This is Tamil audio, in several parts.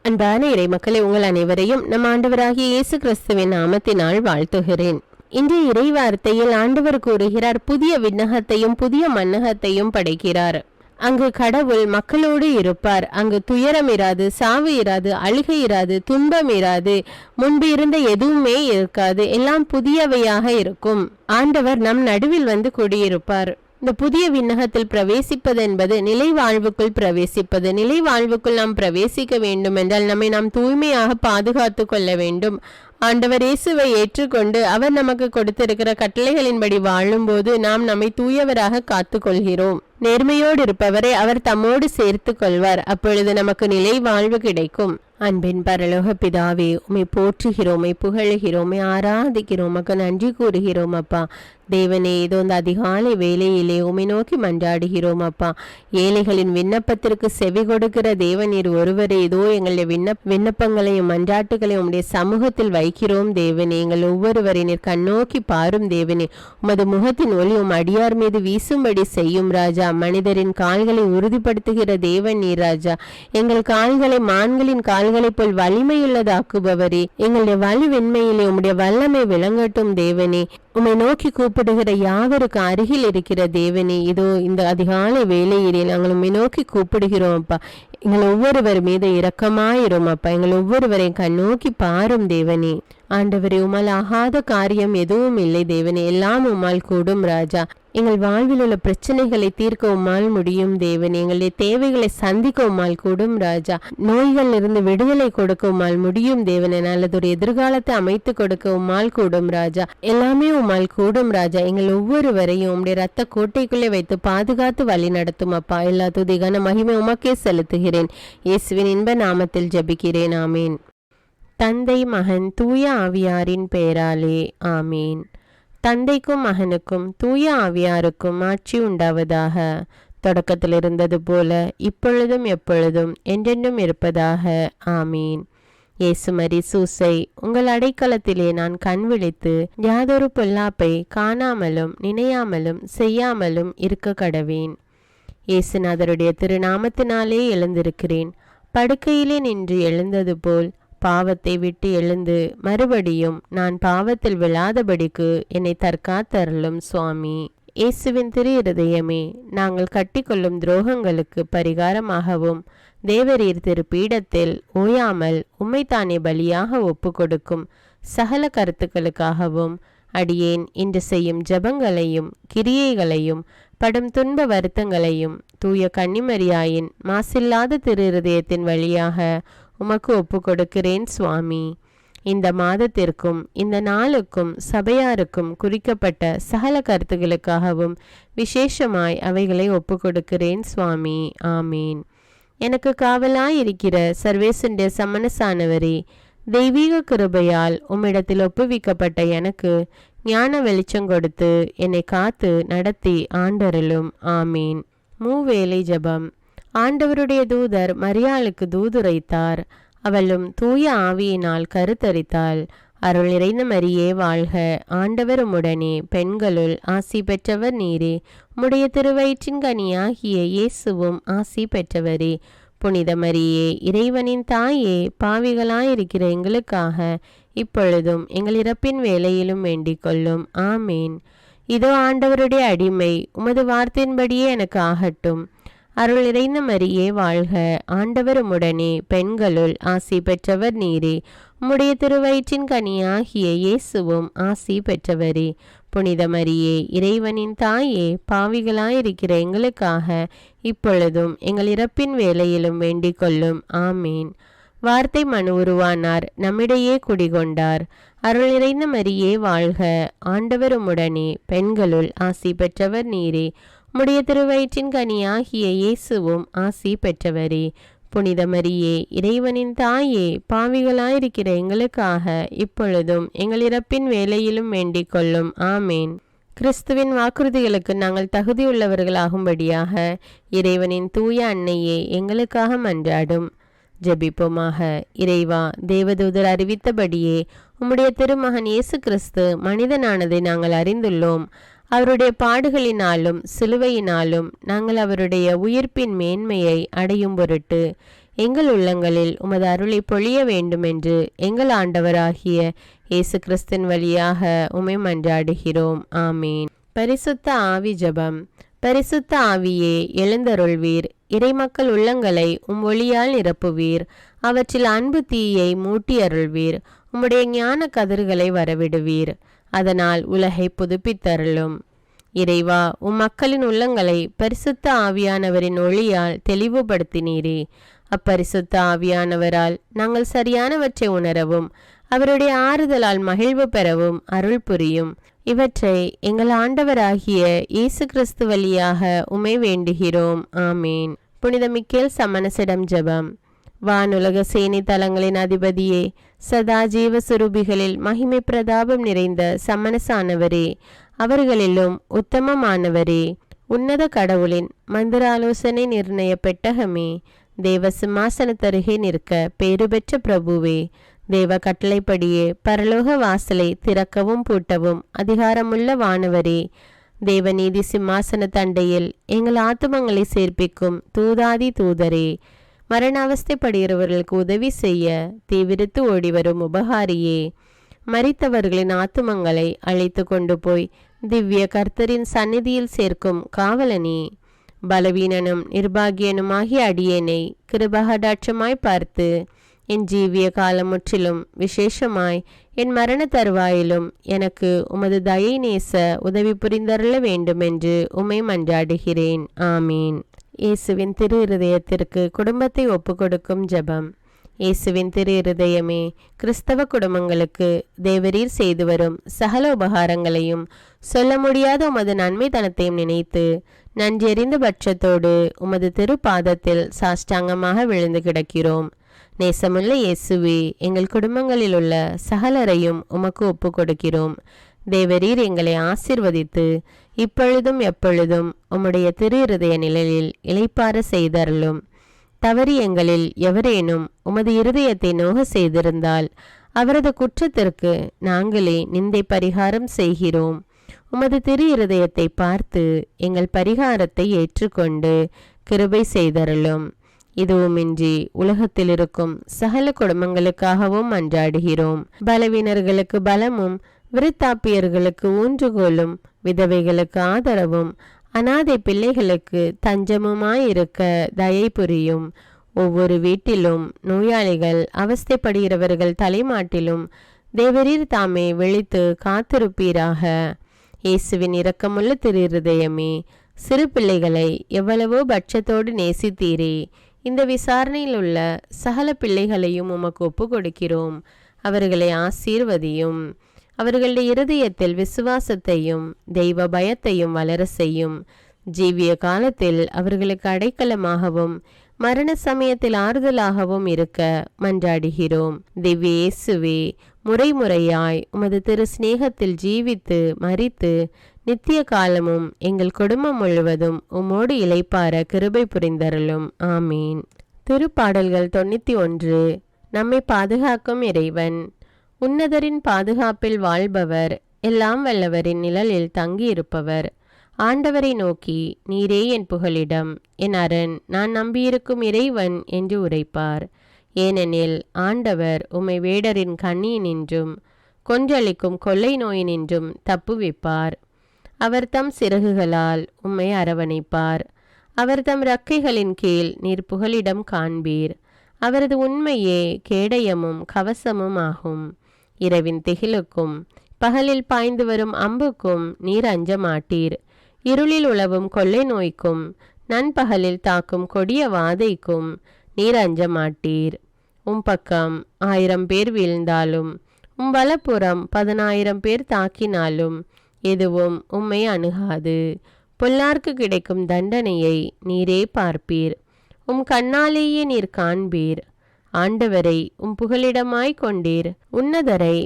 அன்பான இறைமக்களை உங்கள் அனைவரையும் நம் ஆண்டவராகிய இயேசு கிறிஸ்துவின் நாமத்தினால் வாழ்த்துகிறேன். இன்றைய இறை வார்த்தையில் ஆண்டவர் கூறுகிறார், புதிய விண்ணகத்தையும் புதிய மன்னகத்தையும் படைக்கிறார். அங்கு கடவுள் மக்களோடு இருப்பார். அங்கு துயரம் இராது, சாவு இராது, அழுகை இராது, துன்பம் இராது, முன்பு இருந்த எதுவுமே இருக்காது. எல்லாம் புதியவையாக இருக்கும். ஆண்டவர் நம் நடுவில் வந்து குடியிருப்பார். இந்த புதிய விண்ணகத்தில் பிரவேசிப்பது என்பது நிலை வாழ்வுக்குள் பிரவேசிப்பது. நிலை வாழ்வுக்குள் நாம் பிரவேசிக்க வேண்டும் என்றால் நம்மை நாம் தூய்மையாக பாதுகாத்து கொள்ள வேண்டும். ஆண்டவர் இயேசுவை ஏற்றுக்கொண்டு அவர் நமக்கு கொடுத்திருக்கிற கட்டளைகளின்படி வாழும்போது நாம் நம்மை தூயவராக காத்து கொள்கிறோம். நேர்மையோடு இருப்பவரை அவர் தம்மோடு சேர்த்து கொள்வார். அப்பொழுது நமக்கு நிலை வாழ்வு கிடைக்கும். அன்பின் பரலோக பிதாவே, உம்மை போற்றுகிறோம், உம்மை புகழுகிறோம், உம்மை ஆராதிக்கிறோம், உமக்கு நன்றி கூறுகிறோம் அப்பா. தேவனே, இதோ இந்த அதிகாலை வேளையிலே உம்மை நோக்கி மன்றாடுகிறோம் அப்பா. ஏழைகளின் விண்ணப்பத்திற்கு செவி கொடுக்கிற தேவனீர் ஒருவரே. இதோ எங்களுடைய விண்ணப்பங்களையும் மன்றாட்டுகளையும் உம்முடைய சமூகத்தில் வைக்கிறோம் தேவனே. எங்கள் ஒவ்வொருவரை நீர் கண்ணோக்கி பாரும் தேவனே. உமது முகத்தின் ஒளி உம் அடியார் மீது வீசும்படி செய்யும் ராஜா. மனிதரின் கால்களை உறுதிப்படுத்துகிற தேவன் நீர் ராஜா. எங்கள் கால்களை மான்களின் கால்களை போல் வலிமையுள்ளதாக்குபவரே. எங்களுடைய வலுவெண்மையிலே உம்முடைய வல்லமை விளங்கட்டும் தேவனே. உம்மை நோக்கி கூப்பிடுகிற யாவருக்கு அருகில் இருக்கிற தேவனே, இதோ இந்த அதிகாலை வேளையிலே நாங்கள் உம்மை நோக்கி கூப்பிடுகிறோம் அப்பா. எங்கள் ஒவ்வொருவர் மீது இரக்கமாயிரும் அப்பா. எங்கள் ஒவ்வொருவரையும் கண்ணோக்கி பாரும் தேவனே. ஆண்டவரே, உம்மால் ஆகாத காரியம் எதுவும் இல்லை தேவனே. எல்லாம் உம்மால் கூடும் ராஜா. எங்கள் வாழ்வில் உள்ள பிரச்சனைகளை தீர்க்க உம்மால் முடியும் தேவனே. எங்களுடைய தேவைகளை சந்திக்க உம்மால் கூடும் ராஜா. நோய்கள் இருந்து விடுதலை கொடுக்க உம்மால் முடியும் தேவனே. நல்லதொரு எதிர்காலத்தை அமைத்து கொடுக்க உம்மால் கூடும் ராஜா. எல்லாமே உம்மால் கூடும் ராஜா. எங்கள் ஒவ்வொருவரையும் உம்முடைய ரத்த கோட்டைக்குள்ளே வைத்து பாதுகாத்து வழி நடத்தும் அப்பா. எல்லா துதிகான மகிமை உமக்கே செலுத்துகிறேன். இயேசுவின் இன்ப நாமத்தில் ஜெபிக்கிறேன். ஆமீன். தந்தை, மகன், தூய ஆவியாரின் பெயராலே ஆமீன். தந்தைக்கும் மகனுக்கும் தூய ஆவியாருக்கும் ஆட்சி உண்டாவதாக. தொடக்கத்தில் இருந்தது போல இப்பொழுதும் எப்பொழுதும் என்றென்றும் இருப்பதாக ஆமீன். இயேசுமரி சூசை, உங்கள் அடைக்கலத்திலே நான் கண் விழித்து யாதொரு பொல்லாப்பை காணாமலும் நினையாமலும் செய்யாமலும் இருக்க கடவேன். இயேசுநாதருடைய திருநாமத்தினாலே எழுந்திருக்கிறேன். படுக்கையிலே நின்று எழுந்தது போல் பாவத்தை விட்டு எழுந்து மறுபடியும் நான் பாவத்தில் விழாதபடிக்கு என்னை தற்காத்தருளும் சுவாமி. இயேசுவின் திரு இருதயமே, நாங்கள் கட்டிக்கொள்ளும் துரோகங்களுக்கு பரிகாரமாகவும் தேவரீர் திரு பீடத்தில் ஓயாமல் உம்மைத்தானே பலியாக ஒப்பு கொடுக்கும் சகல கருத்துக்களுக்காகவும் அடியேன் இன்று செய்யும் ஜபங்களையும் கிரியைகளையும் படும் துன்ப வருத்தங்களையும் தூய கன்னிமரியாயின் மாசில்லாத திரு இருதயத்தின் வழியாக உமக்கு ஒப்பு கொடுக்கிறேன் சுவாமி. இந்த மாதத்திற்கும் இந்த நாளுக்கும் சபையாருக்கும் குறிக்கப்பட்ட சகல கருத்துகளுக்காகவும் விசேஷமாய் அவைகளை ஒப்பு கொடுக்கிறேன் சுவாமி. ஆமீன். எனக்கு காவலாயிருக்கிற சர்வேசுடைய சமனசானவரே, தெய்வீக கிருபையால் உம்மிடத்தில் ஒப்புவிக்கப்பட்ட எனக்கு ஞான வெளிச்சம் கொடுத்து என்னை காத்து நடத்தி ஆண்டருளும். ஆமீன். மூவேளை ஜபம். ஆண்டவருடைய தூதர் மரியாளுக்கு தூதுரைத்தார். அவளும் தூய ஆவியினால் கருத்தரித்தாள். அருள் நிறைந்த மரியே வாழ்க, ஆண்டவர் உம்முடனே, பெண்களுள் ஆசி பெற்றவர் நீரே. உம்முடைய திருவயிற்றின் கனியாகிய இயேசுவும் ஆசி பெற்றவரே. புனித மரியே, இறைவனின் தாயே, பாவிகளாயிருக்கிற எங்களுக்காக இப்பொழுதும் எங்கள் இறப்பின் வேளையிலும் வேண்டிக் கொள்ளும். ஆமீன். இதோ ஆண்டவருடைய அடிமை, உமது வார்த்தையின்படியே எனக்கு ஆகட்டும். அருள் நிறைந்த மரியே வாழ்க, ஆண்டவர் உம்முடனே, பெண்களுள் ஆசி பெற்றவர் நீரே. உம்முடைய திருவயிற்றின் கனியாகிய இயேசுவும் ஆசி பெற்றவரே. புனித மரியே, இறைவனின் தாயே, பாவிகளாயிருக்கிற எங்களுக்காக இப்பொழுதும் எங்கள் இறப்பின் வேளையிலும் வேண்டிக் கொள்ளும். ஆமீன். வார்த்தை மனு உருவானார், நம்மிடையே குடிகொண்டார். அருள் நிறைந்த மரியே வாழ்க, ஆண்டவர் உம்முடனே, பெண்களுள் ஆசி பெற்றவர் நீரே. உம்முடைய திருவயிற்றின் கனியாகிய இயேசுவும் ஆசி பெற்றவரே. புனித மரியே, இறைவனின் தாயே, பாவிகளாயிருக்கிற எங்களுக்காக இப்பொழுதும் எங்கள் இறப்பின் வேளையிலும் வேண்டிக் கொள்ளும். ஆமேன். கிறிஸ்துவின் வாக்குறுதிகளுக்கு நாங்கள் தகுதியுள்ளவர்களாகும்படியாக இறைவனின் தூய அன்னையே எங்களுக்காக மன்றாடும். ஜெபிப்போமாக. இறைவா, தேவதூதர் அறிவித்தபடியே உம்முடைய திருமகன் இயேசு கிறிஸ்து மனிதனானதை நாங்கள் அறிந்துள்ளோம். அவருடைய பாடுகளினாலும் சிலுவையினாலும் நாங்கள் அவருடைய உயிர்ப்பின் மேன்மையை அடையும் பொருட்டு எங்கள் உள்ளங்களில் உமது அருளை பொழிய வேண்டுமென்று எங்கள் ஆண்டவராகிய இயேசு கிறிஸ்தின் வழியாக உம்மை மன்றாடுகிறோம். ஆமீன். பரிசுத்த ஆவி ஜெபம். பரிசுத்த ஆவியே, எழுந்தருள்வீர். இறைமக்கள் உள்ளங்களை ஒளியால் நிரப்புவீர். அவற்றில் அன்பு தீயை மூட்டி அருள்வீர். உம்முடைய ஞான கதிர்களை வரவிடுவீர். அதனால் உலகை புதுப்பித்தருளும். இறைவா, மக்களின் உள்ளங்களை பரிசுத்த ஆவியானவரின் ஒளியால் தெளிவுபடுத்தினீரே. அப்பரிசுத்த ஆவியானவரால் நாங்கள் சரியானவற்றை உணரவும் அவருடைய ஆறுதலால் மகிழ்வு பெறவும் அருள் புரியும். இவற்றை எங்கள் ஆண்டவராகிய இயேசு கிறிஸ்து வழியாக உம்மை வேண்டுகிறோம். ஆமீன். புனித மிக்கேல் சமணசிடம் ஜெபம். வானுலக சேனை தலங்களின் அதிபதியே, சதா ஜீவ சுரூபிகளில் மகிமை பிரதாபம் நிறைந்த சமணசானவரே, அவர்களிலும் உத்தமமானவரே, உன்னத கடவுளின் மந்திர ஆலோசனை நிர்ணய பெட்டகமே, தேவ சிம்மாசனத்தருகே நிற்க பேறு பெற்ற பிரபுவே, தேவ கட்டளைப்படியே பரலோக வாசலை திறக்கவும் பூட்டவும் அதிகாரமுள்ள வானவரே, தேவநீதி சிம்மாசன தண்டையில் எங்கள் ஆத்துமங்களை சேர்ப்பிக்கும் தூதாதி தூதரே, மரண அவஸ்தைப்படுகிறவர்களுக்கு உதவி செய்ய தீவிரித்து ஓடிவரும் உபகாரியே, மரித்தவர்களின் ஆத்துமங்களை அழைத்து கொண்டு போய் திவ்ய கர்த்தரின் சந்நிதியில் சேர்க்கும் காவலனே, பலவீனனும் நிர்பாகியனுமாகிய அடியேனை கிருபகடாட்சமாய் பார்த்து என் ஜீவிய காலம் முற்றிலும் விசேஷமாய் என் மரண தருவாயிலும் எனக்கு உமது தயை நேச உதவி புரிந்தருள வேண்டுமென்று உம்மை மன்றாடுகிறேன். ஆமீன். இயேசுவின் திரு இருதயத்திற்கு குடும்பத்தை ஒப்புக்கொடுக்கும் ஜெபம். இயேசுவின் திரு இருதயமே, கிறிஸ்தவ குடும்பங்களுக்கு தேவரீர் செய்து வரும் சகல உபகாரங்களையும் சொல்ல முடியாத உமது நன்மைத்தனத்தையும் நினைத்து நன்றெறிந்த பட்சத்தோடு உமது திருப்பாதத்தில் சாஷ்டாங்கமாக விழுந்து கிடக்கிறோம். நேசமுள்ள இயேசுவே, எங்கள் குடும்பங்களில் உள்ள சகலரையும் உமக்கு ஒப்பு கொடுக்கிறோம். தேவரீர் எங்களை ஆசிர்வதித்து இப்பொழுதும் எப்பொழுதும் உம்முடைய திரு இருதய நிழலில் இளைப்பார செய்தருளும். தவறி எங்களில் எவரேனும் உமது இருதயத்தை நோக செய்திருந்தால் அவரது குற்றத்திற்கு நாங்களே நிந்தை பரிகாரம் செய்கிறோம். உமது திரு இருதயத்தை பார்த்து எங்கள் பரிகாரத்தை ஏற்றுக்கொண்டு கிருபை செய்தருளும். இதுவுமின்றி உலகத்தில் இருக்கும் சகல குடும்பங்களுக்காகவும் மன்றாடுகிறோம். பலவீனர்களுக்கு பலமும், விருத்தாப்பியர்களுக்கு ஊன்றுகோலும், விதவைகளுக்கு ஆதரவும், அனாதை பிள்ளைகளுக்கு தஞ்சமுமாயிருக்க தயை புரியும். ஒவ்வொரு வீட்டிலும் நோயாளிகள் அவஸ்தைப்படுகிறவர்கள் தலைமாட்டிலும் தேவரீர் தாமே விழித்து காத்திருப்பீராக. இயேசுவின் இரக்கமுள்ள திரு இருதயமே, சிறு பிள்ளைகளை எவ்வளவோ பட்சத்தோடு நேசித்தீரே. இந்த விசாரணையில் உள்ள சகல பிள்ளைகளையும் உமக்கு ஒப்பு கொடுக்கிறோம். அவர்களை ஆசீர்வதியும். அவர்களுடைய இருதயத்தில் விசுவாசத்தையும் தெய்வ பயத்தையும் வளர செய்யும். ஜீவிய காலத்தில் அவர்களுக்கு அடைக்கலமாகவும் மரண சமயத்தில் ஆறுதலாகவும் இருக்க மன்றாடுகிறோம். திவ்ய இயேசுவே, முறைமுறையாய் உமது திரு சிநேகத்தில் ஜீவித்து மரித்து நித்திய காலமும் எங்கள் குடும்பம் முழுவதும் உம்மோடு இளைப்பார கிருபை புரிந்தருளும். ஆமீன். திருப்பாடல்கள் 91. நம்மை பாதுகாக்கும் இறைவன். உன்னதரின் பாதுகாப்பில் வாழ்பவர், எல்லாம் வல்லவரின் நிழலில் தங்கியிருப்பவர். ஆண்டவரை நோக்கி, நீரே என் புகலிடம், என் அரண், நான் நம்பியிருக்கும் இறைவன் என்று உரைப்பார். ஏனெனில் ஆண்டவர் உம்மை வேடரின் கண்ணியினின்றும் கொன்றளிக்கும் கொள்ளை நோயினின்றும் தப்புவிப்பார். அவர் தம் சிறகுகளால் உம்மை அரவணைப்பார். அவர் தம் இறக்கைகளின் கீழ் நீர் புகலிடம் காண்பீர். அவரது உண்மையே கேடயமும் கவசமும் ஆகும். இரவின் திகிலுக்கும் பகலில் பாய்ந்து வரும் அம்புக்கும் நீர் அஞ்ச மாட்டீர். இருளில் உலவும் கொள்ளை நோய்க்கும் நண்பகலில் தாக்கும் கொடிய வாதைக்கும் நீர் அஞ்ச மாட்டீர். பக்கம் 1000 பேர் வீழ்ந்தாலும் வலப்புறம் 10,000 பேர் தாக்கினாலும் எதுவும் உம்மை அணுகாது. பொல்லார்க்கு கிடைக்கும் தண்டனையை நீரே பார்ப்பீர். கண்ணாலேயே நீர் காண்பீர். ஆண்டவரை புகலிடமாய் கொண்டீர். உன்னதரை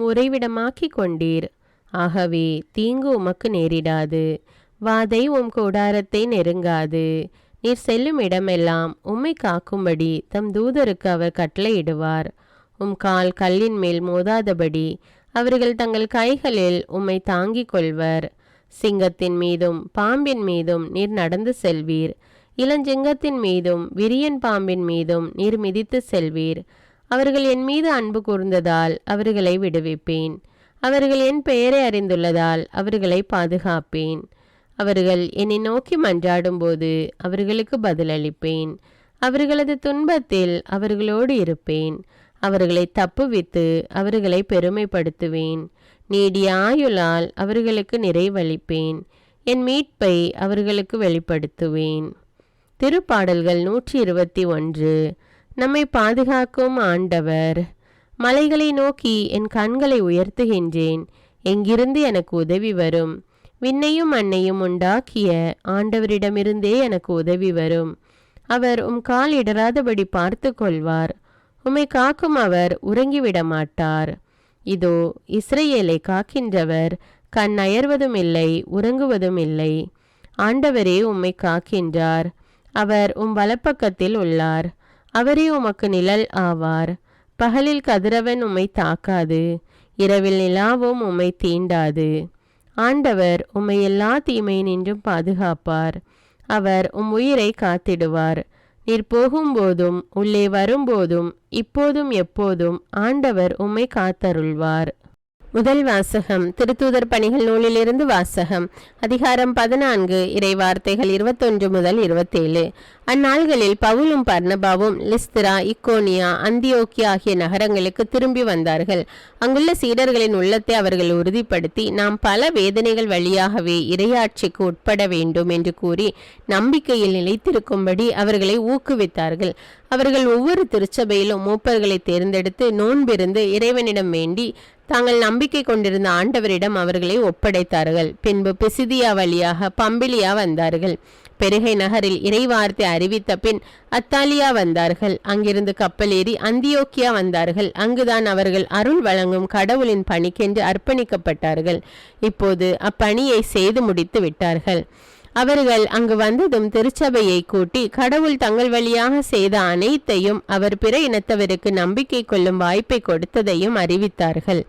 உறைவிடமாக்கி கொண்டீர். ஆகவே தீங்கு உமக்கு நேரிடாது. வாதை கூடாரத்தை நெருங்காது. நீர் செல்லும் இடமெல்லாம் உம்மை காக்கும்படி தம் தூதருக்கு அவர் கட்டளையிடுவார். கால் கல்லின் மேல் மோதாதபடி அவர்கள் தங்கள் கைகளில் உம்மை தாங்கிக் கொள்வர். சிங்கத்தின் மீதும் பாம்பின் மீதும் நீர் நடந்து செல்வீர். இளஞ்சிங்கத்தின் மீதும் விரியன் பாம்பின் மீதும் நீர் மிதித்து செல்வீர். அவர்கள் என் மீது அன்பு கூர்ந்ததால் அவர்களை விடுவிப்பேன். அவர்கள் என் பெயரை அறிந்துள்ளதால் அவர்களை பாதுகாப்பேன். அவர்கள் என்னை நோக்கி மன்றாடும்போது அவர்களுக்கு பதிலளிப்பேன். அவர்களது துன்பத்தில் அவர்களோடு இருப்பேன். அவர்களை தப்புவித்து அவர்களை பெருமைப்படுத்துவேன். நீடிய ஆயுளால் அவர்களுக்கு நிறைவளிப்பேன். என் மீட்பை அவர்களுக்கு வெளிப்படுத்துவேன். திருப்பாடல்கள் 121. நம்மை பாதுகாக்கும் ஆண்டவர். மலைகளை நோக்கி என் கண்களை உயர்த்துகின்றேன். எங்கிருந்து எனக்கு உதவி வரும்? விண்ணையும் மண்ணையும் உண்டாக்கிய ஆண்டவரிடமிருந்தே எனக்கு உதவி வரும். அவர் கால் இடராதபடி பார்த்து கொள்வார். உம்மை காக்கும் அவர் உறங்கிவிட மாட்டார். இதோ இஸ்ரவேலை காக்கின்றவர் கண் அயர்வதும் இல்லை, உறங்குவதும் இல்லை. ஆண்டவரே உம்மை காக்கின்றார். அவர் வலப்பக்கத்தில் உள்ளார். அவரே உமக்கு நிழல் ஆவார். பகலில் கதிரவன் உம்மை தாக்காது, இரவில் நிலாவும் உம்மை தீண்டாது. ஆண்டவர் உம்மை எல்லா தீமையினின்றும் பாதுகாப்பார். அவர் உயிரை காத்திடுவார். நீர் போகும்போதும் உள்ளே வரும்போதும் இப்போதும் எப்போதும் ஆண்டவர் உம்மை காத்தருள்வார். முதல் வாசகம். திருத்தூதர் பணிகள் நூலிலிருந்து வாசகம். அதிகாரம் 14. இறைவார்த்தைகள் 21 முதல் 27. அந்நாள்களில் பவுலும் பர்னபாவும் லிஸ்திரா, இக்கோனியா, அந்தியோக்கியா ஆகிய நகரங்களுக்கு திரும்பி வந்தார்கள். அங்குள்ள சீடர்களின் உள்ளத்தை அவர்கள் உறுதிப்படுத்தி, நாம் பல வேதனைகள் வழியாகவே இறையாட்சிக்கு உட்பட வேண்டும் என்று கூறி நம்பிக்கையில் நிலைத்திருக்கும்படி அவர்களை ஊக்குவித்தார்கள். அவர்கள் ஒவ்வொரு திருச்சபையிலும் மூப்பர்களை தேர்ந்தெடுத்து நோன்பிருந்து இறைவனிடம் வேண்டி தாங்கள் நம்பிக்கை கொண்டிருந்த ஆண்டவரிடம் அவர்களை ஒப்படைத்தார்கள். பின்பு பிசிதியா வழியாக பம்பிலியா வந்தார்கள். பெருகை நகரில் இறைவார்த்தை அறிவித்த பின் அத்தாலியா வந்தார்கள். அங்கிருந்து கப்பலேறி அந்தியோக்கியா வந்தார்கள். அங்குதான் அவர்கள் அருள் வழங்கும் கடவுளின் பணிக்கென்று அர்ப்பணிக்கப்பட்டார்கள். இப்போது அப்பணியை செய்து முடித்து விட்டார்கள். அவர்கள் அங்கு வந்ததும் திருச்சபையை கூட்டி கடவுள் தங்கள் வழியாக செய்த அனைத்தையும் அவர் பிற இனத்தவருக்கு நம்பிக்கை கொள்ளும் வாய்ப்பை கொடுத்ததையும் அறிவித்தார்கள்.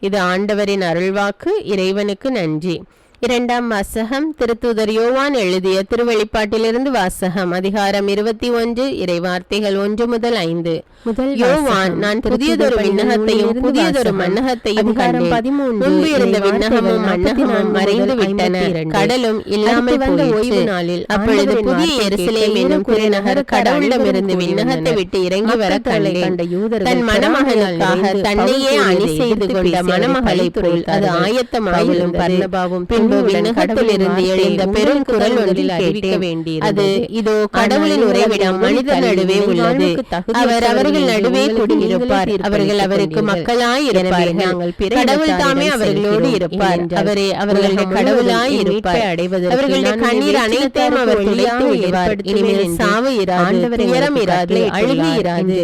இது ஆண்டவரின் அருள்வாக்கு. இறைவனுக்கு நன்றி. இரண்டாம் வாசகம். திருத்தூதர் யோவான் எழுதிய திருவெளிப்பாட்டிலிருந்து வாசகம். அதிகாரம் 21. இறைவார்த்தைகள் 1 முதல் 5. யோவான், நான் புதியதொரு விண்ணகத்தையும் புதியதொரு மன்னகத்தையும் கண்டேன். முன்பு இருந்த விண்ணகமும் மன்னகமும் மறைந்து விட்டன, கடலும் இல்லாமல் போயிற்று. அப்பொழுது புதிய எருசலேம் என்னும் நகர் கடவுளிடமிருந்து விண்ணகத்தை விட்டு இறங்கி வர கண்டேன். தன் மணமகனுக்காக தன்னையே அணி செய்து கொண்ட மணமகளை போல் அது ஆயத்தமாகவும் பர்னபாவும் விண்ணகத்திலிருந்து எழுந்த பெரும் குரல் ஒன்றில் அறிவிக்க வேண்டியது. அது, இதோ கடவுளின் உறைவிடம் மனிதர் நடுவே உள்ளது. அவர் அவர்கள் நடுவே குடியிருப்பார். அவர்கள் அவருக்கு மக்களாய் இருப்பார்கள். கடவுள் தாமே அவர்களோடு இருப்பார். அவரே அவர்களுடைய கடவுளாய் இருப்பார். அவர்களுடைய கண்ணீர் அனைத்தையும் அவர் துடைத்து விடுவார். இனிமேல் சாவு இராது, துயரம் இராது, அழுகை இராது,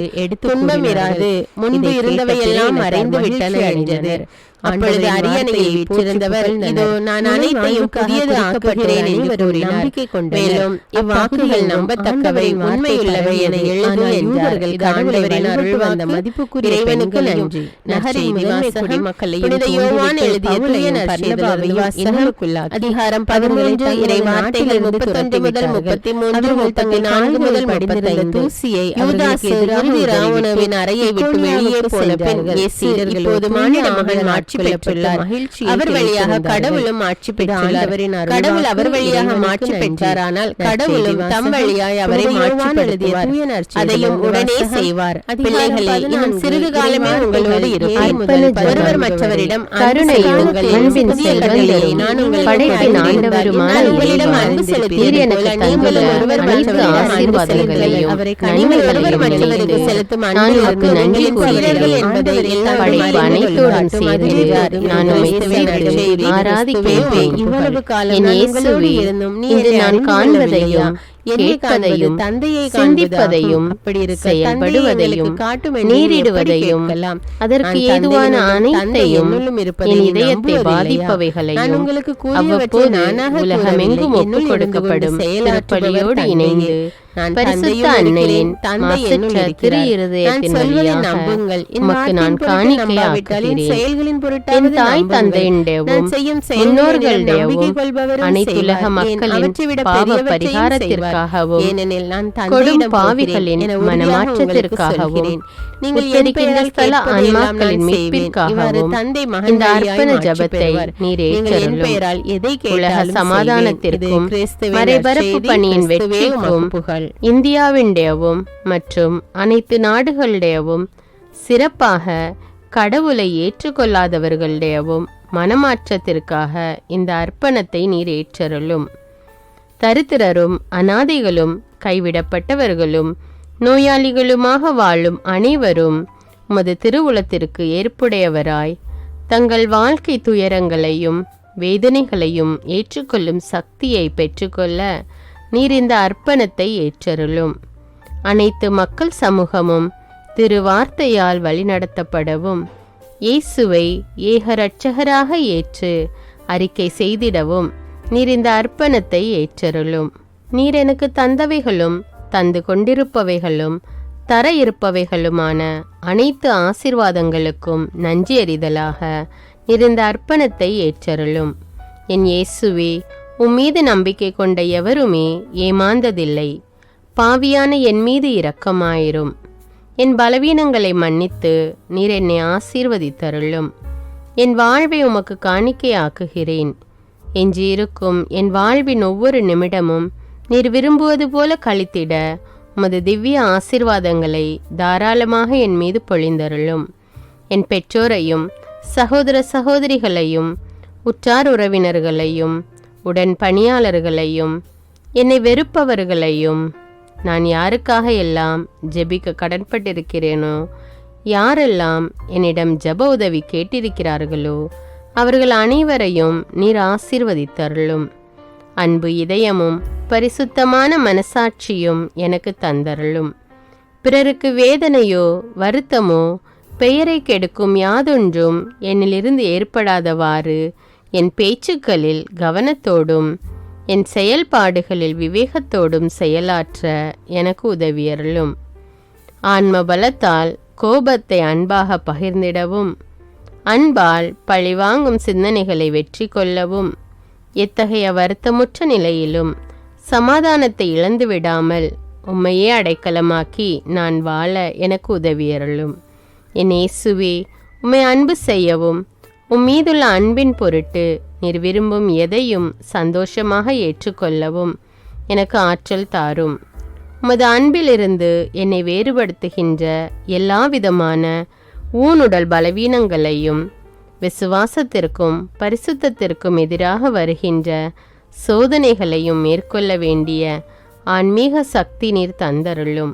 துன்பம் இராது. முன்பு இருந்தவை எல்லாம் மறைந்து விட்டன என்றனர். அப்பொழுது அரியணையை வீற்றிருந்தவர், இதோ நான் அனைத்தையும் புதியது ஆக்குகிறேன் என்று கூறினார். மேலும் இவ்வாக்குகள் நம்பத்தக்கவை, உண்மையுள்ளவை என எழுது என்றார்கள். கடவுளின் அருள் வந்த மதிப்புக்குரிய இறைவனுக்கு நன்றி. நகரின் முதன்மை குடிமக்களையும் புனித யோவான் எழுதிய தூய நற்செய்தியிலிருந்து வாசகம். அதிகாரம் 13. இறைவார்த்தைகள் 31 முதல் 33, 34 முதல் 35. தூசியை யூதாசு இறுதி ராவணவின் அறையை விட்டு வெளியே போன பின் சீடர்கள் இப்போது மானிட மகன் ஆட்சி பெற்றுள்ளார். அவர் வழியாக கடவுளும் ஆட்சி பெற்றுள்ளார். கடவுள் அவர் வழியாக ஆட்சி பெற்றாரானால் கடவுளும் தம் வழியாய் அவரை மாற்றிப்படுத்துவார். அதையும் உடனே செய்வார். பிள்ளைகளே, இன்னும் சிறிது காலமே உங்களோடு இருப்பேன். ஒருவர் மற்றவரிடம் கருணையும் அன்பின் செல்வங்களை நான் உங்களுக்கு உங்களிடம் அன்பு செலுத்தியது போல நீங்களும் ஒருவர் மற்றவரிடம் அவரை ஒருவர் மற்றவருக்கு செலுத்தும் அன்பு உங்களின் சீடர்கள் என்பதை எல்லாம் அனைத்துடன் செய்து இவ்வளவு காலம் இன்று நான் காண்பதையும் கேட்பதையும் சிந்திப்பதையும் செயல்படுவதையும் நீரிடுவதையும் அதற்கு ஏதுவான அனைத்தையும் என் இதயத்தை பாதிப்பவைகளையும் அவ்வப்போது உலகமெங்கும் ஒப்புக் கொடுக்கப்படும் திருப்பலியோடு இணைந்து பரிசுத்த அன்னையின் மாசற்ற திரு இருதயத்தின் வழியாக உமக்கு நான் காணிக்கையாக்குகிறேன். என் தாய் தந்தையுடையவும் முன்னோர்களுடையவும் அனைத்துலக மக்களின் பாவ பரிகாரத்திற்காகவும் கொடும் பாவிகளின் மனமாற்றத்திற்காகவும் உத்தரிக்கின்ற ஸ்தல ஆன்மாக்களின் மீட்பிற்காகவும் இந்த அர்ப்பண ஜபத்தை நீர் ஏற்றருளும். உலக சமாதானத்திற்கும் மறைபரப்பு பணியின் வெற்றிக்கும் இந்தியாவின்டையவும் மற்றும் அனைத்து நாடுகளுடையவும் சிறப்பாக கடவுளை ஏற்றுக்கொள்ளாதவர்களுடையவும் மனமாற்றத்திற்காக இந்த அர்ப்பணத்தை நீர் ஏற்றருளும். தரித்திரரும் அனாதைகளும் கைவிடப்பட்டவர்களும் நோயாளிகளுமாக வாழும் அனைவரும் உமது திருவுளத்திற்கு ஏற்புடையவராய் தங்கள் வாழ்க்கை துயரங்களையும் வேதனைகளையும் ஏற்றுக்கொள்ளும் சக்தியை பெற்றுக்கொள்ள நீர் இந்த அர்ப்பணத்தை ஏற்றருளும். அனைத்து மக்கள் சமூகமும் திருவார்த்தையால் வழிநடத்தப்படவும் இயேசுவை ஏக இரட்சகராக ஏற்று அறிக்கை செய்திடவும் நீர் இந்த அர்ப்பணத்தை ஏற்றருளும். நீர் எனக்கு தந்தவைகளும் தந்து கொண்டிருப்பவைகளும் தர இருப்பவைகளுமான அனைத்து ஆசீர்வாதங்களுக்கும் நன்றி அறிதலாக நீர் இந்த அர்ப்பணத்தை ஏற்றருளும். என் இயேசுவே, உம்மீது நம்பிக்கை கொண்ட எவருமே ஏமாந்ததில்லை. பாவியான என் மீது இரக்கமாயிரும். என் பலவீனங்களை மன்னித்து நீர் என்னை ஆசீர்வதித்தருளும். என் வாழ்வை உமக்கு காணிக்கையாக்குகிறேன். எஞ்சியிருக்கும் என் வாழ்வின் ஒவ்வொரு நிமிடமும் நீர் விரும்புவது போல கழித்திட உமது திவ்ய ஆசீர்வாதங்களை தாராளமாக என் மீது பொழிந்தருளும். என் பெற்றோரையும் சகோதர சகோதரிகளையும் உற்றார் உறவினர்களையும் உடன் பணியாளர்களையும் என்னை வெறுப்பவர்களையும் நான் யாருக்காக எல்லாம் ஜெபிக்க கடன்பட்டிருக்கிறேனோ, யாரெல்லாம் என்னிடம் ஜெப உதவி கேட்டிருக்கிறார்களோ அவர்கள் அனைவரையும் நீர் ஆசீர்வதித்தருளும். அன்பு இதயமும் பரிசுத்தமான மனசாட்சியும் எனக்கு தந்தருளும். பிறருக்கு வேதனையோ வருத்தமோ பெயரை கெடுக்கும் யாதொன்றும் என்னிலிருந்து ஏற்படாதவாறு என் பேச்சுக்களில் கவனத்தோடும் என் செயல்பாடுகளில் விவேகத்தோடும் செயலாற்ற எனக்கு உதவியருளும். ஆன்ம பலத்தால் கோபத்தை அன்பாக பகிர்ந்திடவும் அன்பால் பழிவாங்கும் சிந்தனைகளை வெற்றி கொள்ளவும் எத்தகைய வருத்தமுற்ற நிலையிலும் சமாதானத்தை இழந்து விடாமல் உம்மையே அடைக்கலமாக்கி நான் வாழ எனக்கு உதவியருளும். என் இயேசுவே, உம்மை அன்பு செய்யவும் உம்மீதுள்ள அன்பின் பொருட்டு நீர் விரும்பும் எதையும் சந்தோஷமாக ஏற்றுக்கொள்ளவும் எனக்கு ஆற்றல் தாரும். உமது அன்பிலிருந்து என்னை வேறுபடுத்துகின்ற எல்லா விதமான ஊனுடல் பலவீனங்களையும் விசுவாசத்திற்கும் பரிசுத்தத்திற்கும் எதிராக வருகின்ற சோதனைகளையும் மேற்கொள்ள வேண்டிய ஆன்மீக சக்தி நீர் தந்தருளும்.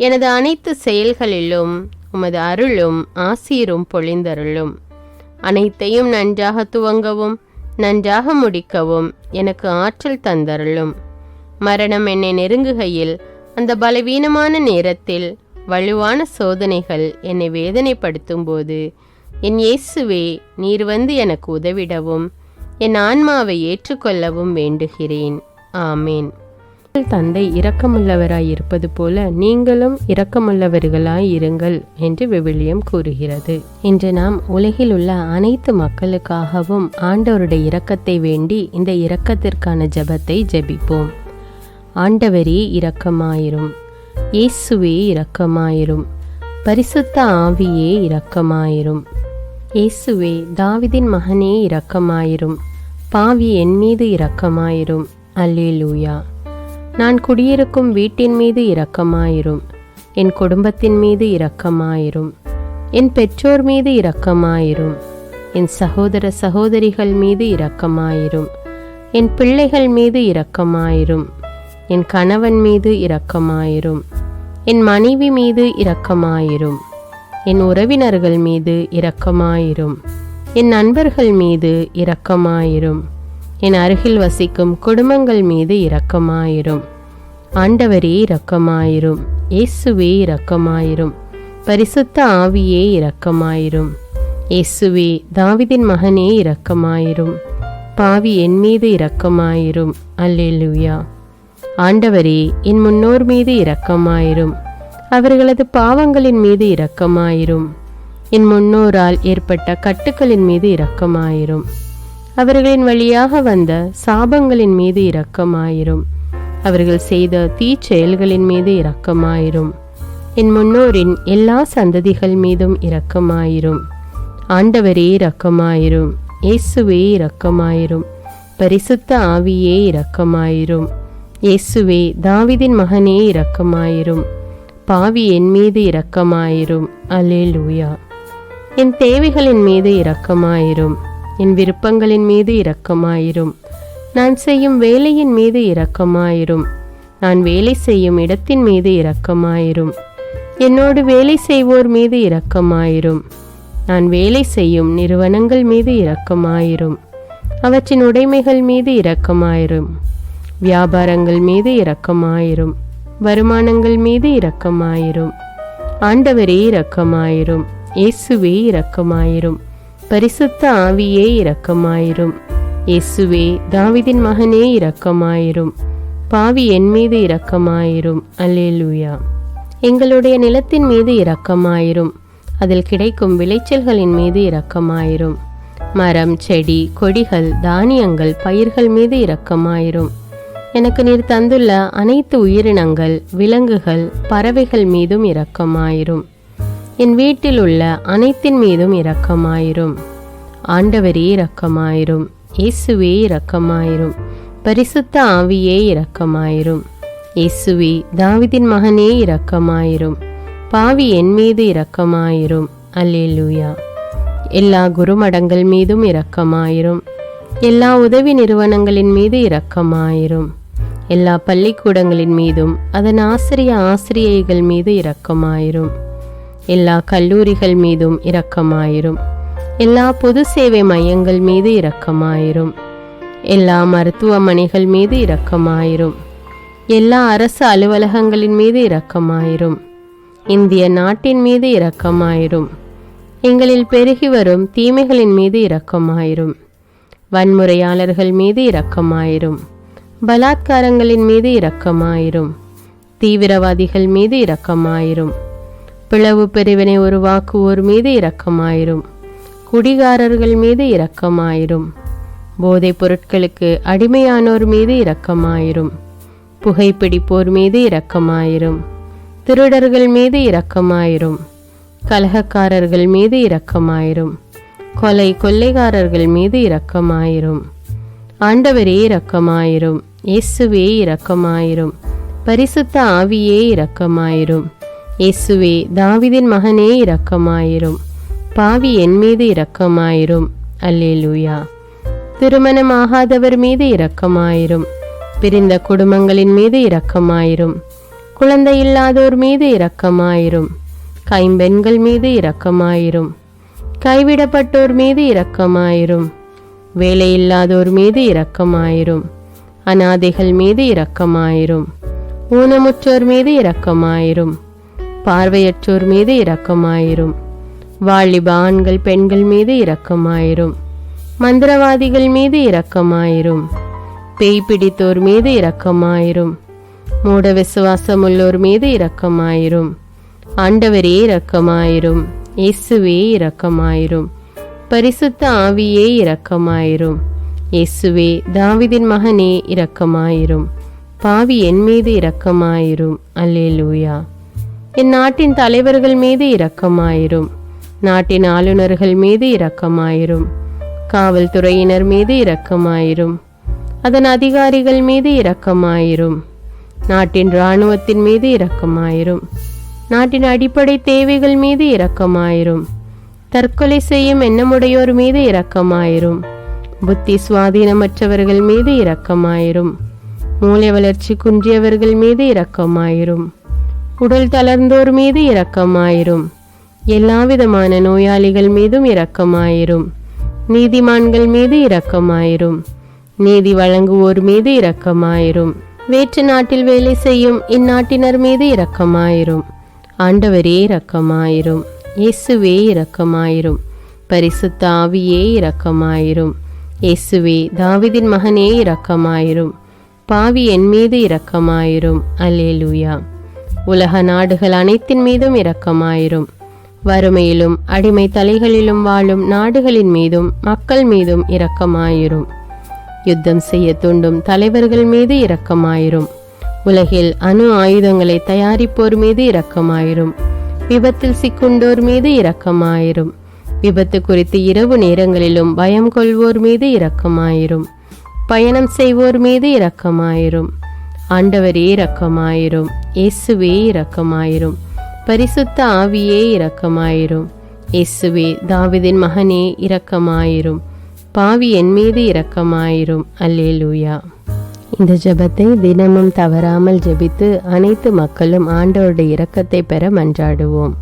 எனது அனைத்து செயல்களிலும் உமது அருளும் ஆசீரும் பொழிந்தருளும். அனைத்தையும் நன்றாக துவங்கவும் நன்றாக முடிக்கவும் எனக்கு ஆற்றல் தந்தருளும். மரணம் என்னை நெருங்குகையில் அந்த பலவீனமான நேரத்தில் வலுவான சோதனைகள் என்னை வேதனைப்படுத்தும் போது என் இயேசுவே, நீர் வந்து எனக்கு உதவிடவும் என் ஆன்மாவை ஏற்றுக்கொள்ளவும் வேண்டுகிறேன். ஆமேன். தந்தை இரக்கமுள்ளவராய் இருப்பது போல நீங்களும் இரக்கமுள்ளவர்களாய் இருங்கள் என்று விவிலியம் கூறுகிறது. இன்று நாம் உலகில் உள்ள அனைத்து மக்களுக்காகவும் ஆண்டவருடைய இரக்கத்தை வேண்டி இந்த இரக்கத்திற்கான ஜெபத்தை ஜெபிப்போம். ஆண்டவரே இரக்கமாயிரும். இயேசுவே இரக்கமாயிரும். பரிசுத்த ஆவியே இரக்கமாயிரும். இயேசுவே, தாவீதின் மகனே இரக்கமாயிரும். பாவி என் மீது இரக்கமாயிரும். அல்லேலூயா. நான் குடியிருக்கும் வீட்டின் மீது இரக்கமாயிரும். என் குடும்பத்தின் மீது இரக்கமாயிரும். என் பெற்றோர் மீது இரக்கமாயிரும். என் சகோதர சகோதரிகள் மீது இரக்கமாயிரும். என் பிள்ளைகள் மீது இரக்கமாயிரும். என் கணவன் மீது இரக்கமாயிரும். என் மனைவி மீது இரக்கமாயிரும். என் உறவினர்கள் மீது இரக்கமாயிரும். என் நண்பர்கள் மீது இரக்கமாயிரும். என் அருகில் வசிக்கும் குடும்பங்கள் மீது இரக்கமாயிரும். ஆண்டவரே இரக்கமாயிரும். இயேசுவே இரக்கமாயிரும். பரிசுத்த ஆவியே இரக்கமாயிரும். இயேசுவே, தாவீதின் மகனே இரக்கமாயிரும். பாவி என் மீது இரக்கமாயிரும். அல்லேலூயா. ஆண்டவரே, என் முன்னோர் மீது இரக்கமாயிரும். அவர்களது பாவங்களின் மீது இரக்கமாயிரும். என் முன்னோரால் ஏற்பட்ட கட்டுக்களின் மீது இரக்கமாயிரும். அவர்களின் வழியாக வந்த சாபங்களின் மீது இரக்கமாயிரும். அவர்கள் செய்த தீச்செயல்களின் மீது இரக்கமாயிரும். என் முன்னோரின் எல்லா சந்ததிகள் மீதும் இரக்கமாயிரும். ஆண்டவரே இரக்கமாயிரும். இயேசுவே இரக்கமாயிரும். பரிசுத்த ஆவியே இரக்கமாயிரும். இயேசுவே, தாவீதின் மகனே இரக்கமாயிரும். பாவி என் மீது இரக்கமாயிரும். அல்லேலூயா. என் தேவைகளின் மீது இரக்கமாயிரும். என் விருப்பங்களின் மீது இரக்கமாயிரும். நான் செய்யும் வேலையின் மீது இரக்கமாயிரும். நான் வேலை செய்யும் இடத்தின் மீது இரக்கமாயிரும். என்னோடு வேலை செய்வோர் மீது இரக்கமாயிரும். நான் வேலை செய்யும் நிறுவனங்கள் மீது இரக்கமாயிரும். அவற்றின் உடைமைகள் மீது இரக்கமாயிரும். வியாபாரங்கள் மீது இரக்கமாயிரும். வருமானங்கள் மீது இரக்கமாயிரும். ஆண்டவரே இரக்கமாயிரும். இயேசுவே இரக்கமாயிரும். பரிசுத்த ஆவியே இரக்கமாயிரும். இயேசுவே, தாவீதின் மகனே இரக்கமாயிரும். பாவி என் மீது இரக்கமாயிரும். அல்லேலூயா. எங்களுடைய நிலத்தின் மீது இரக்கமாயிரும். அதில் கிடைக்கும் விளைச்சல்களின் மீது இரக்கமாயிரும். மரம், செடி, கொடிகள், தானியங்கள், பயிர்கள் மீது இரக்கமாயிரும். எனக்கு நீர் தந்துள்ள அனைத்து உயிரினங்கள், விலங்குகள், பறவைகள் மீதும் இரக்கமாயிரும். என் வீட்டில் உள்ள அனைத்தின் மீதும் இரக்கமாயிரும். ஆண்டவரே இரக்கமாயிரும். இயேசுவே இரக்கமாயிரும். பரிசுத்த ஆவியே இரக்கமாயிரும். இயேசுவே, தாவீதின் மகனே இரக்கமாயிரும். பாவி என் மீது இரக்கமாயிரும். அல்லேலூயா. எல்லா குருமடங்கள் மீதும் இரக்கமாயிரும். எல்லா உதவி நிறுவனங்களின் மீது இரக்கமாயிரும். எல்லா பள்ளிக்கூடங்களின் மீதும் அதன் ஆசிரியைகள் மீது இரக்கமாயிரும். எல்லா கல்லூரிகள் மீதும் இரக்கமாயிரும். எல்லா பொது சேவை மையங்கள் மீது இரக்கமாயிரும். எல்லா மருத்துவமனைகள் மீது இரக்கமாயிரும். எல்லா அரசு அலுவலகங்களின் மீது இரக்கமாயிரும். இந்திய நாட்டின் மீது இரக்கமாயிரும். எங்களில் பெருகி வரும் தீமைகளின் மீது இரக்கமாயிரும். வன்முறையாளர்கள் மீது இரக்கமாயிரும். பலாத்காரங்களின் மீது இரக்கமாயிரும். தீவிரவாதிகள் மீது இரக்கமாயிரும். பிளவு பிரிவினை உருவாக்குவோர் மீது இரக்கமாயிரும். குடிகாரர்கள் மீது இரக்கமாயிரும். போதைப் பொருட்களுக்கு அடிமையானோர் மீது இரக்கமாயிரும். புகைப்பிடிப்போர் மீது இரக்கமாயிரும். திருடர்கள் மீது இரக்கமாயிரும். கலகக்காரர்கள் மீது இரக்கமாயிரும். கொள்ளைக்காரர்கள் மீது இரக்கமாயிரும். ஆண்டவரே இரக்கமாயிரும். இயேசுவே இரக்கமாயிரும். பரிசுத்த ஆவியே இரக்கமாயிரும். இயேசுவே, தாவீதின் மகனே இரக்கமாயிரும். பாவி என் மீது இரக்கமாயிரும். அல்லேலூயா. திருமணமாகாதவர் மீது இரக்கமாயிரும். பிரிந்த குடும்பங்களின் மீது இரக்கமாயிரும். குழந்தை இல்லாதோர் மீது இரக்கமாயிரும். கைம்பெண்கள் மீது இரக்கமாயிரும். கைவிடப்பட்டோர் மீது இரக்கமாயிரும். வேலையில்லாதோர் மீது இரக்கமாயிரும். அநாதைகள் மீது இரக்கமாயிரும். ஊனமுற்றோர் மீது இரக்கமாயிரும். பார்வையற்றோர் மீது இரக்கமாயிரும். வாலிப ஆண்கள் பெண்கள் மீது இரக்கமாயிரும். மந்திரவாதிகள் மீது இரக்கமாயிரும். பேய் பிடித்தோர் மீது இரக்கமாயிரும். மூட விசுவாசமுள்ளோர் மீது இரக்கமாயிரும். ஆண்டவரே இரக்கமாயிரும். இயேசுவே இரக்கமாயிரும். பரிசுத்த ஆவியே இரக்கமாயிரும். இயேசுவே, தாவீதின் மகனே இரக்கமாயிரும். பாவி என் மீது இரக்கமாயிரும். அல்லேலூயா. என் நாட்டின் தலைவர்கள் மீது இரக்கமாயிரும். நாட்டின் ஆளுநர்கள் மீது இரக்கமாயிரும். காவல்துறையினர் மீது இரக்கமாயிரும். அதன் அதிகாரிகள் மீது இரக்கமாயிரும். நாட்டின் இராணுவத்தின் மீது இரக்கமாயிரும். நாட்டின் அடிப்படை தேவைகள் மீது இரக்கமாயிரும். தற்கொலை செய்யும் எண்ணமுடையோர் மீது இரக்கமாயிரும். புத்தி சுவாதீனமற்றவர்கள் மீது இரக்கமாயிரும். மூளை வளர்ச்சி குன்றியவர்கள் மீது இரக்கமாயிரும். உடல் தளர்ந்தோர் மீது இரக்கமாயிரும். எல்லாவிதமான நோயாளிகள் மீதும் இரக்கமாயிரும். நீதிமான்கள் மீது இரக்கமாயிரும். நீதி வழங்குவோர் மீது இரக்கமாயிரும். வேற்று நாட்டில் வேலை செய்யும் இந்நாட்டினர் மீது இரக்கமாயிரும். ஆண்டவரே இரக்கமாயிரும். இயேசுவே இரக்கமாயிரும். பரிசுத்த ஆவியே இரக்கமாயிரும். இயேசுவே, தாவீதின் மகனே இரக்கமாயிரும். பாவி என் மீது இரக்கமாயிரும். அல்லேலூயா. உலக நாடுகள் அனைத்தின் மீதும் இரக்கமாயிரும். வறுமையிலும் அடிமை தலைகளிலும் வாழும் நாடுகளின் மீதும் மக்கள் மீதும் இரக்கமாயிரும். யுத்தம் செய்ய தூண்டும் தலைவர்கள் மீது இரக்கமாயிரும். உலகில் அணு ஆயுதங்களை தயாரிப்போர் மீது இரக்கமாயிரும். விபத்தில் சிக்குண்டோர் மீது இரக்கமாயிரும். விபத்து குறித்து இரவு நேரங்களிலும் பயம் கொள்வோர் மீது இரக்கமாயிரும். பயணம் செய்வோர் மீது இரக்கமாயிரும். ஆண்டவரே இரக்கமாயிரும். இயேசுவே இரக்கமாயிரும். பரிசுத்த ஆவியே இரக்கமாயிரும். இயேசுவே தாவீதின் மகனே இரக்கமாயிரும். பாவி என் மீது இரக்கமாயிரும். அல்லேலூயா. இந்த ஜெபத்தை தினமும் தவறாமல் ஜெபித்து அனைத்து மக்களும் ஆண்டவருடைய இரக்கத்தை பெற மன்றாடுவோம்.